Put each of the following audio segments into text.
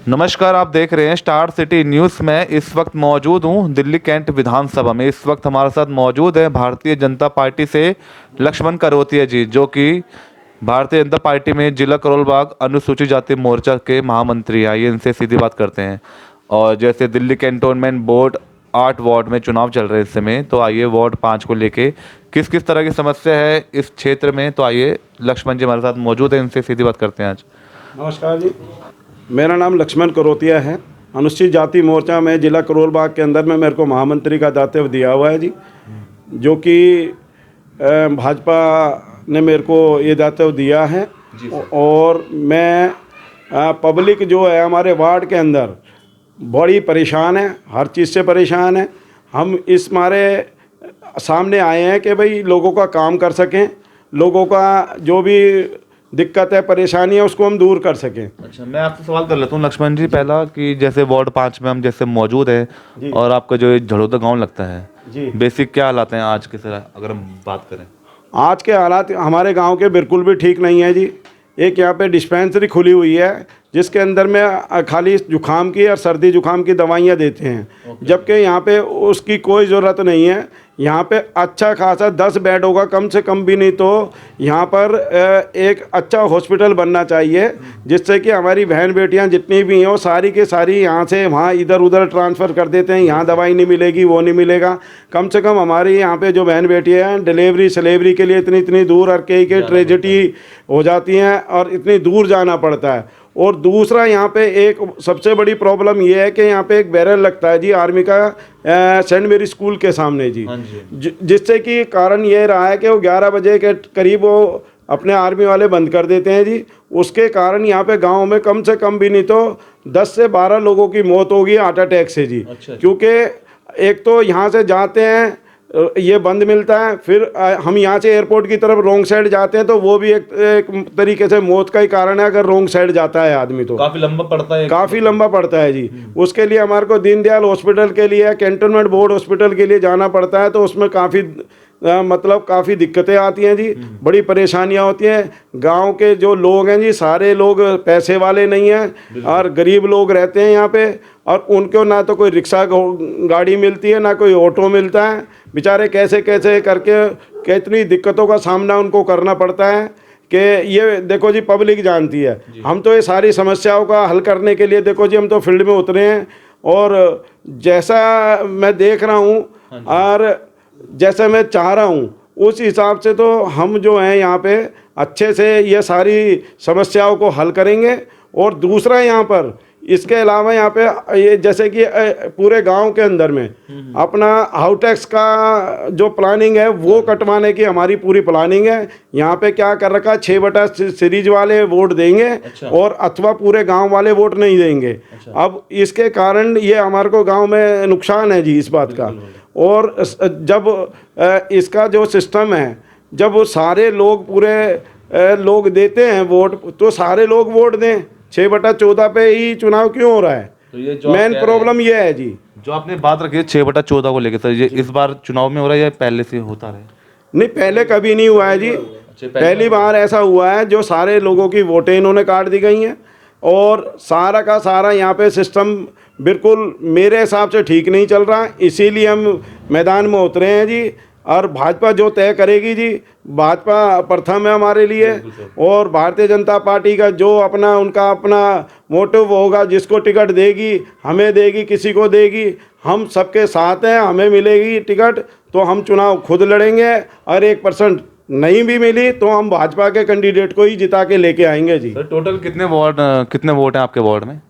नमस्कार, आप देख रहे हैं स्टार सिटी न्यूज़ में। इस वक्त मौजूद हूं दिल्ली कैंट विधानसभा में। इस वक्त हमारे साथ मौजूद है भारतीय जनता पार्टी से लक्ष्मण करोतिया जी, जो कि भारतीय जनता पार्टी में जिला करोल बाग अनुसूचित जाति मोर्चा के महामंत्री। आइए इनसे सीधी बात करते हैं। और जैसे दिल्ली कैंटोनमेंट बोर्ड 8 वार्ड में चुनाव चल रहे हैं इस समय, तो आइए वार्ड 5 को लेके किस किस तरह की समस्या है इस क्षेत्र में, तो आइए लक्ष्मण जी हमारे साथ मौजूद है, इनसे सीधी बात करते हैं आज। नमस्कार जी, मेरा नाम लक्ष्मण करोतिया है। अनुसूचित जाति मोर्चा में जिला करोल बाग के अंदर में मेरे को महामंत्री का दायित्व दिया हुआ है जी, जो कि भाजपा ने मेरे को ये दायित्व दिया है। और मैं पब्लिक जो है हमारे वार्ड के अंदर बड़ी परेशान है, हर चीज़ से परेशान है। हम इस मारे सामने आए हैं कि भाई लोगों का काम कर सकें, लोगों का जो भी दिक्कत है, परेशानी है, उसको हम दूर कर सकें। अच्छा, मैं आपसे सवाल कर लेता हूँ लक्ष्मण जी पहला, कि जैसे वार्ड 5 में हम जैसे मौजूद हैं और आपका जो झड़ौदा गांव लगता है जी, बेसिक क्या हालात हैं आज के तरह अगर हम बात करें? आज के हालात हमारे गांव के बिल्कुल भी ठीक नहीं है जी। एक यहाँ पे डिस्पेंसरी खुली हुई है जिसके अंदर में खाली जुखाम की और सर्दी जुखाम की दवाइयाँ देते हैं, जबकि यहाँ पे उसकी कोई ज़रूरत नहीं है। यहाँ पे अच्छा खासा 10 बेड होगा कम से कम भी, नहीं तो यहाँ पर एक अच्छा हॉस्पिटल बनना चाहिए, जिससे कि हमारी बहन बेटियाँ जितनी भी हैं वो सारी के सारी यहाँ से वहाँ इधर उधर ट्रांसफ़र कर देते हैं। यहाँ दवाई नहीं मिलेगी, वो नहीं मिलेगा। कम से कम हमारी यहाँ पे जो बहन बेटियाँ हैं डिलीवरी सलेवरी के लिए इतनी दूर और कई ट्रेजेडी हो जाती हैं और इतनी दूर जाना पड़ता है। और दूसरा यहाँ पे एक सबसे बड़ी प्रॉब्लम ये है कि यहाँ पे एक बैरल लगता है जी आर्मी का सेंट मेरी स्कूल के सामने जी, जिससे कि कारण ये रहा है कि वो 11 बजे के करीब वो अपने आर्मी वाले बंद कर देते हैं जी। उसके कारण यहाँ पे गांव में कम से कम भी नहीं तो 10 से 12 लोगों की मौत होगी हार्ट अटैक से जी। अच्छा। क्योंकि एक तो यहाँ से जाते हैं ये बंद मिलता है, फिर हम यहाँ से एयरपोर्ट की तरफ रोंग साइड जाते हैं तो वो भी एक तरीके से मौत का ही कारण है। अगर रोंग साइड जाता है आदमी तो काफ़ी लंबा पड़ता है जी। उसके लिए हमारे को दीनदयाल हॉस्पिटल के लिए, कैंटोनमेंट बोर्ड हॉस्पिटल के लिए जाना पड़ता है, तो उसमें काफ़ी दिक्कतें आती हैं जी, बड़ी परेशानियां होती हैं। गांव के जो लोग हैं जी सारे लोग पैसे वाले नहीं हैं और गरीब लोग रहते हैं यहाँ पे, और उनको ना तो कोई रिक्शा गाड़ी मिलती है ना कोई ऑटो मिलता है। बेचारे कैसे कैसे करके कितनी दिक्कतों का सामना उनको करना पड़ता है कि ये देखो जी पब्लिक जानती है। हम तो ये सारी समस्याओं का हल करने के लिए देखो जी हम तो फील्ड में उतरे हैं, और जैसा मैं देख रहा हूँ और जैसे मैं चाह रहा हूँ उस हिसाब से तो हम जो हैं यहाँ पे अच्छे से ये सारी समस्याओं को हल करेंगे। और दूसरा यहाँ पर इसके अलावा यहाँ पे ये जैसे कि पूरे गांव के अंदर में अपना हाउस टैक्स का जो प्लानिंग है वो कटवाने की हमारी पूरी प्लानिंग है। यहाँ पे क्या कर रखा है, 6 बटा सीरीज वाले वोट देंगे। अच्छा। और अथवा पूरे गांव वाले वोट नहीं देंगे। अच्छा। अब इसके कारण ये हमारे को गांव में नुकसान है जी इस बात का। और जब इसका जो सिस्टम है, जब वो सारे लोग पूरे लोग देते हैं वोट, तो सारे लोग वोट दें। 6/14 पे ही चुनाव क्यों हो रहा है? तो ये मेन प्रॉब्लम ये है जी। जो आपने बात रखी है 6/14 को लेकर, सर ये इस बार चुनाव में हो रहा है या पहले से होता रहा? नहीं, पहले कभी नहीं हुआ है जी। पहली बार ऐसा हुआ है जो सारे लोगों की वोटें इन्होंने काट दी गई हैं, और सारा का सारा यहाँ पे सिस्टम बिल्कुल मेरे हिसाब से ठीक नहीं चल रहा। इसीलिए हम मैदान में उतरे हैं जी। और भाजपा जो तय करेगी जी, भाजपा प्रथम है हमारे लिए। और भारतीय जनता पार्टी का जो उनका अपना मोटिव होगा, जिसको टिकट देगी हमें देगी, किसी को देगी, हम सबके साथ हैं। हमें मिलेगी टिकट तो हम चुनाव खुद लड़ेंगे, और 1% नहीं भी मिली तो हम भाजपा के कैंडिडेट को ही जिता के लेके आएंगे जी। सर टोटल कितने वोट हैं आपके वार्ड में?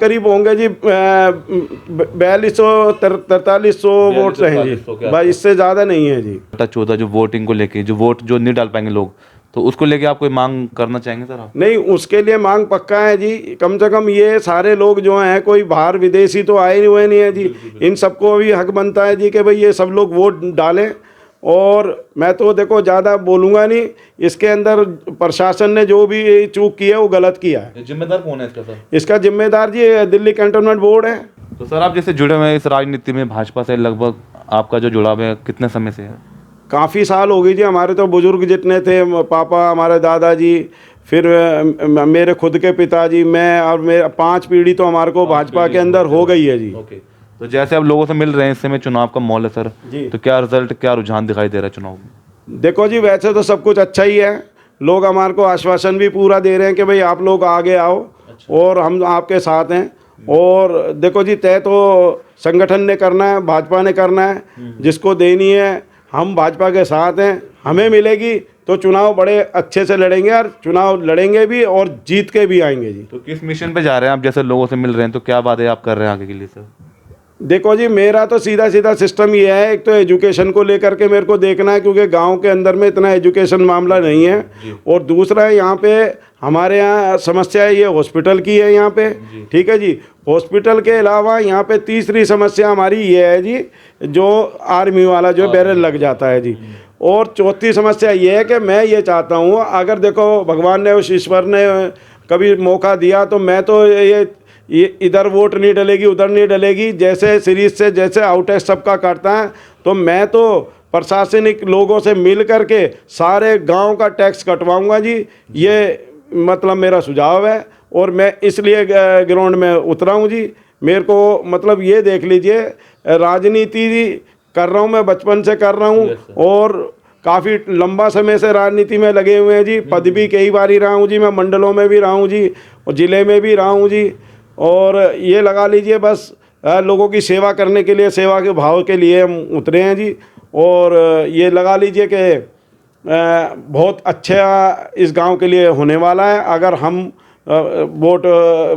करीब होंगे जी 4200-4300 वोट हैं जी, भाई इससे ज़्यादा नहीं है जी। 14 जो वोटिंग को लेके जो नहीं डाल पाएंगे लोग, तो उसको लेके आप कोई मांग करना चाहेंगे सर आप? नहीं, उसके लिए मांग पक्का है जी। कम से कम ये सारे लोग जो हैं, कोई बाहर विदेशी तो आए हुए नहीं है जी, इन सबको भी हक बनता है जी कि भाई ये सब लोग वोट डालें। और मैं तो देखो ज़्यादा बोलूँगा नहीं, इसके अंदर प्रशासन ने जो भी चूक की है वो गलत किया है। जिम्मेदार कौन है इसका सर? इसका जिम्मेदार जी दिल्ली कैंटोनमेंट बोर्ड है। तो सर आप जैसे जुड़े हुए हैं इस राजनीति में भाजपा से, लगभग आपका जो जुड़ाव है कितने समय से है? काफ़ी साल हो गई जी। हमारे तो बुजुर्ग जितने थे, पापा, हमारे दादाजी, फिर मेरे खुद के पिताजी, मैं और मेरा 5 पीढ़ी तो हमारे को भाजपा के अंदर हो गई है जी। ओके, तो जैसे आप लोगों से मिल रहे हैं, इस समय चुनाव का माहौल है सर, जी। तो क्या रिजल्ट, क्या रुझान दिखाई दे रहा है चुनाव में? देखो जी, वैसे तो सब कुछ अच्छा ही है। लोग हमारे को आश्वासन भी पूरा दे रहे हैं कि भाई आप लोग आगे आओ और हम आपके साथ हैं। और देखो जी, तय तो संगठन ने करना है, भाजपा ने करना है, जिसको देनी है। हम भाजपा के साथ हैं, हमें मिलेगी तो चुनाव बड़े अच्छे से लड़ेंगे और चुनाव लड़ेंगे भी और जीत के भी आएंगे जी। तो किस मिशन पे जा रहे हैं आप? जैसे लोगों से मिल रहे हैं, तो क्या वादे आप कर रहे हैं आगे के लिए सर? देखो जी, मेरा तो सीधा सीधा सिस्टम ये है, एक तो एजुकेशन को लेकर के मेरे को देखना है, क्योंकि गांव के अंदर में इतना एजुकेशन मामला नहीं है। और दूसरा है, यहाँ पे हमारे यहाँ समस्या है ये हॉस्पिटल की है यहाँ पे, ठीक है जी। हॉस्पिटल के अलावा यहाँ पे तीसरी समस्या हमारी ये है जी, जो आर्मी वाला जो बैरल लग जाता है जी। और चौथी समस्या ये है कि मैं ये चाहता हूँ, अगर देखो भगवान ने, उस ईश्वर ने कभी मौका दिया, तो मैं तो ये इधर वोट नहीं डलेगी, उधर नहीं डलेगी, जैसे सीरीज से जैसे आउटटेक्स सबका करता है, तो मैं तो प्रशासनिक लोगों से मिल करके सारे गांव का टैक्स कटवाऊंगा जी। ये मतलब मेरा सुझाव है और मैं इसलिए ग्राउंड में उतरा हूँ जी। मेरे को मतलब ये देख लीजिए, राजनीति कर रहा हूँ मैं, बचपन से कर रहा हूँ और काफ़ी लंबा समय से राजनीति में लगे हुए हैं जी। पद भी कई बार ही रहा हूँ जी, मैं मंडलों में भी रहा हूँ जी और ज़िले में भी रहा हूँ जी। और ये लगा लीजिए बस लोगों की सेवा करने के लिए, सेवा के भाव के लिए हम उतरे हैं जी। और ये लगा लीजिए कि बहुत अच्छा इस गांव के लिए होने वाला है, अगर हम वोट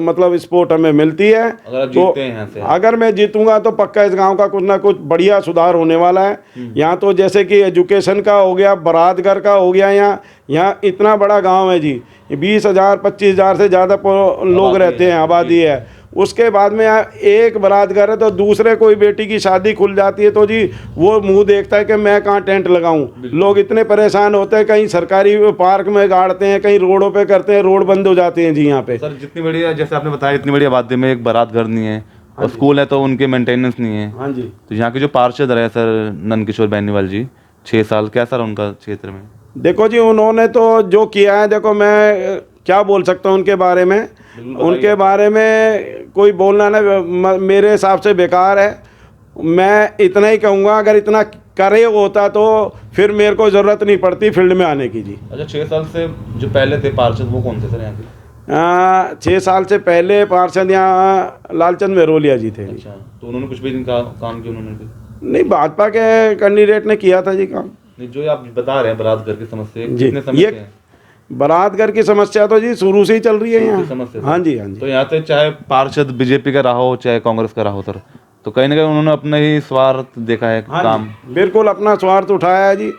मतलब सपोर्ट हमें मिलती है। अगर आप तो जीतते हैं यहाँ से, अगर मैं जीतूंगा तो पक्का इस गांव का कुछ ना कुछ बढ़िया सुधार होने वाला है। यहाँ तो जैसे कि एजुकेशन का हो गया, बरातघर का हो गया, यहाँ इतना बड़ा गांव है जी, 20,000 25,000 से ज़्यादा लोग रहते हैं, आबादी है। उसके बाद में यहाँ एक बरातघर है, तो दूसरे कोई बेटी की शादी खुल जाती है तो जी वो मुंह देखता है कि मैं कहाँ टेंट लगाऊं। लोग इतने परेशान होते हैं, कहीं सरकारी पार्क में गाड़ते हैं, कहीं रोडों पे करते हैं, रोड बंद हो जाते हैं जी यहाँ पे। सर जितनी बढ़िया, जैसे आपने बताया, इतनी बढ़िया आबादी में एक बारात घर नहीं है और स्कूल है तो उनके मेंटेनेंस नहीं है। हाँ जी। तो यहाँ के जो पार्षद रहे सर नंदकिशोर बेनीवाल जी, 6 साल, क्या सर उनका क्षेत्र में? देखो जी, उन्होंने तो जो किया है, देखो मैं क्या बोल सकता हूँ उनके बारे में। उनके बारे में कोई बोलना ना मेरे हिसाब से बेकार है। मैं इतना ही कहूँगा, अगर इतना करे होता तो फिर मेरे को ज़रूरत नहीं पड़ती फील्ड में आने की जी। अच्छा, 6 साल से जो पहले थे पार्षद, वो कौन थे सर यहाँ के? 6 साल से पहले पार्षद यहाँ लालचंद मेहरोलिया जी थे। अच्छा, तो उन्होंने कुछ भी काम किया उन्होंने भी? नहीं, भाजपा के कैंडिडेट ने किया था जी काम। नहीं, जो आप बता रहे हैं बारात घर की समस्या, जी, कितने समय से है? बरातघर की समस्या तो जी शुरू से ही चल रही है यहाँ। समस्या? हाँ जी, हाँ जी। तो यहाँ पे चाहे पार्षद बीजेपी का रहा हो चाहे कांग्रेस का रहा हो सर, तो कहीं ना कहीं उन्होंने अपना ही स्वार्थ देखा है। हाँ काम बिल्कुल अपना स्वार्थ उठाया है जी।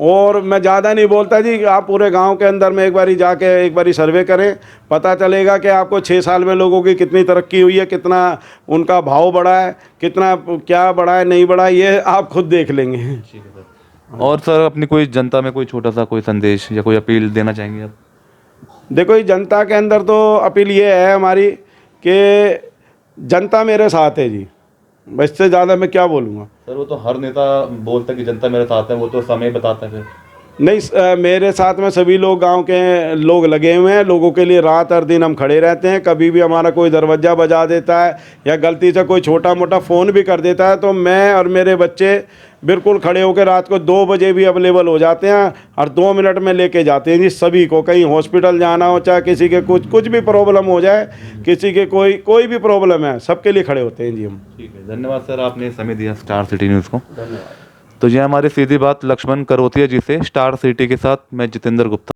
और मैं ज़्यादा नहीं बोलता जी, आप पूरे गांव के अंदर में एक बारी जाके एक बारी सर्वे करें, पता चलेगा कि आपको 6 साल में लोगों की कितनी तरक्की हुई है, कितना उनका भाव बढ़ा है, कितना क्या बढ़ा है, नहीं बढ़ा है, ये आप खुद देख लेंगे। ठीक है सर। और सर अपनी कोई जनता में कोई छोटा सा कोई संदेश या कोई अपील देना चाहेंगे आप? देखो ये जनता के अंदर तो अपील ये है हमारी कि जनता मेरे साथ है जी, बस इससे ज़्यादा मैं क्या बोलूँगा। सर वो तो हर नेता बोलता है कि जनता मेरे साथ है, वो तो समय बताता है। नहीं, मेरे साथ में सभी लोग, गांव के लोग लगे हुए हैं, लोगों के लिए रात हर दिन हम खड़े रहते हैं। कभी भी हमारा कोई दरवाज़ा बजा देता है या गलती से कोई छोटा मोटा फ़ोन भी कर देता है, तो मैं और मेरे बच्चे बिल्कुल खड़े होकर रात को 2 बजे भी अवेलेबल हो जाते हैं और 2 मिनट में लेके जाते हैं जी सभी को। कहीं हॉस्पिटल जाना हो, चाहे किसी के कुछ भी प्रॉब्लम हो जाए, किसी के कोई भी प्रॉब्लम है, सबके लिए खड़े होते हैं जी हम। ठीक है, धन्यवाद सर, आपने समय दिया स्टार सिटी न्यूज़ को। धन्यवाद। तो ये हमारी सीधी बात लक्ष्मण करोतिया जी से, स्टार सिटी के साथ मैं जितेंद्र गुप्ता।